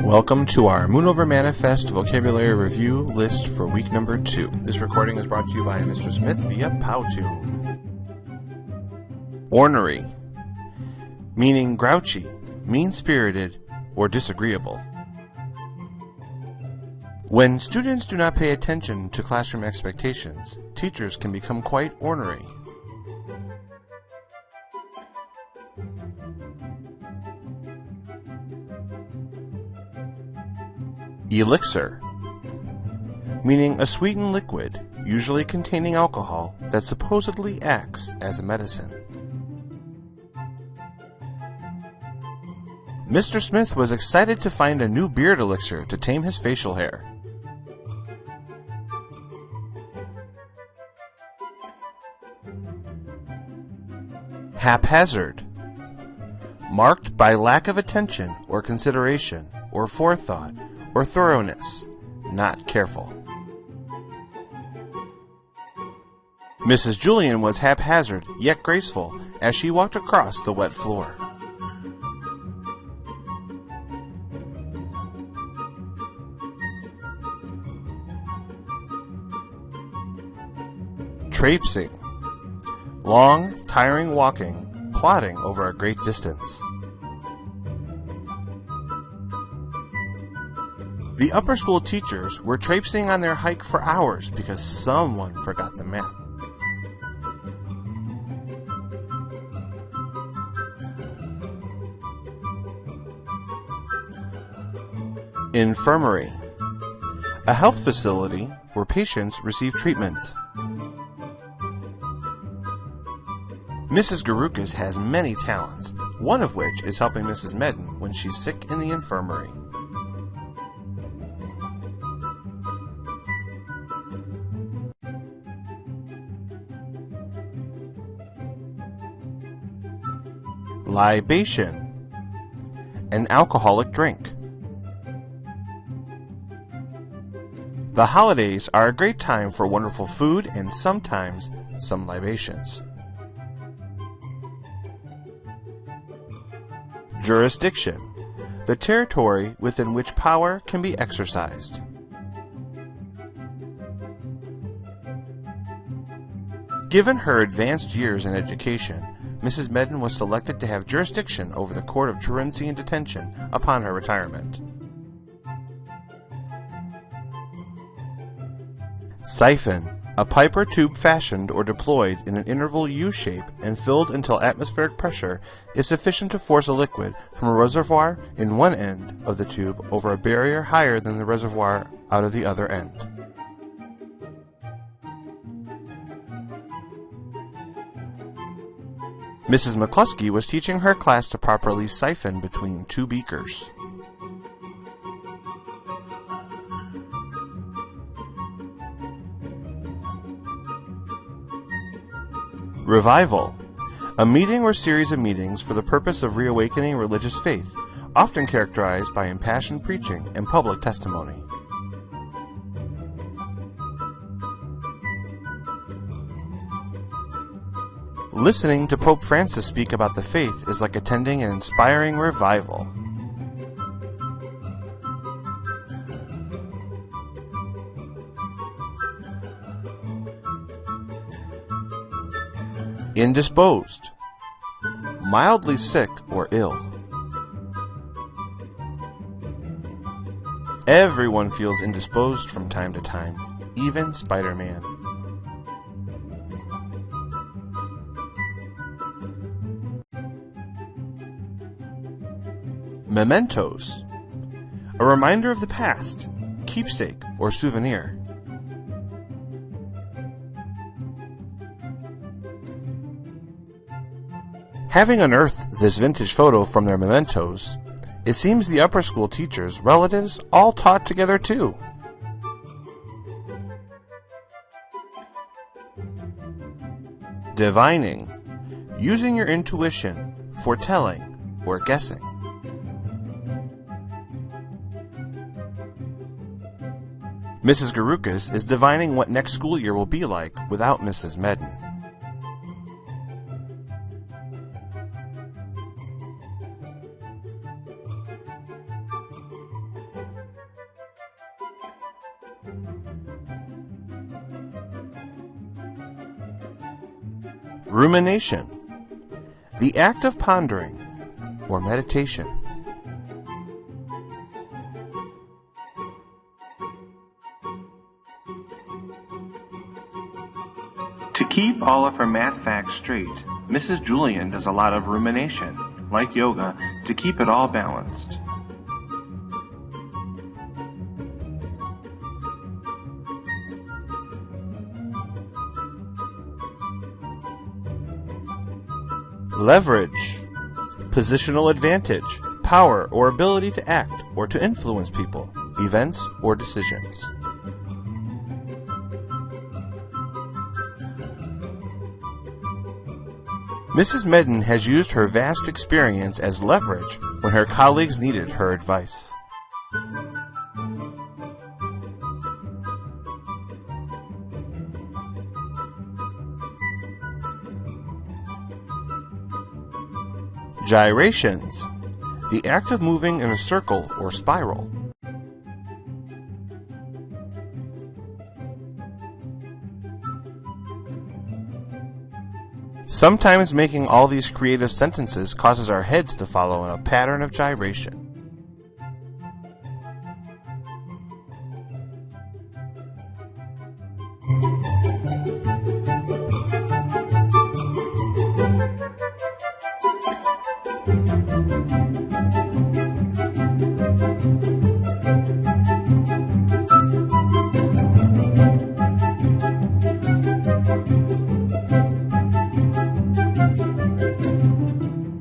Welcome to our Moon Over Manifest vocabulary review list for week number 2. This recording is brought to you by Mr. Smith via Powtoon. Ornery, meaning grouchy, mean-spirited, or disagreeable. When students do not pay attention to classroom expectations, teachers can become quite ornery. Elixir, meaning a sweetened liquid, usually containing alcohol, that supposedly acts as a medicine. Mr. Smith was excited to find a new beard elixir to tame his facial hair. Haphazard, marked by lack of attention or consideration or forethought or thoroughness, not careful. Mrs. Julian was haphazard yet graceful as she walked across the wet floor. Traipsing, long, tiring walking, plodding over a great distance. The upper school teachers were traipsing on their hike for hours because someone forgot the map. Infirmary, a health facility where patients receive treatment. Mrs. Garukas has many talents, one of which is helping Mrs. Medden when she's sick in the infirmary. Libation, an alcoholic drink. The holidays are a great time for wonderful food and sometimes some libations. Jurisdiction, the territory within which power can be exercised. Given her advanced years in education, Mrs. Medden was selected to have jurisdiction over the Court of Truancy and Detention upon her retirement. Siphon, a pipe or tube fashioned or deployed in an interval U shape and filled until atmospheric pressure is sufficient to force a liquid from a reservoir in one end of the tube over a barrier higher than the reservoir out of the other end. Mrs. McCluskey was teaching her class to properly siphon between two beakers. Revival, a meeting or series of meetings for the purpose of reawakening religious faith, often characterized by impassioned preaching and public testimony. Listening to Pope Francis speak about the faith is like attending an inspiring revival. Indisposed, mildly sick or ill. Everyone feels indisposed from time to time, even Spider-Man. Mementos, a reminder of the past, keepsake or souvenir. Having unearthed this vintage photo from their mementos, it seems the upper school teachers' relatives all taught together too. Divining, using your intuition, foretelling, or guessing. Mrs. Garukas is divining what next school year will be like without Mrs. Medden. Rumination, the act of pondering or meditation. To keep all of her math facts straight, Mrs. Julian does a lot of rumination, like yoga, to keep it all balanced. Leverage, positional advantage, power or ability to act or to influence people, events, or decisions. Mrs. Medden has used her vast experience as leverage when her colleagues needed her advice. Gyrations, the act of moving in a circle or spiral. Sometimes making all these creative sentences causes our heads to follow in a pattern of gyration.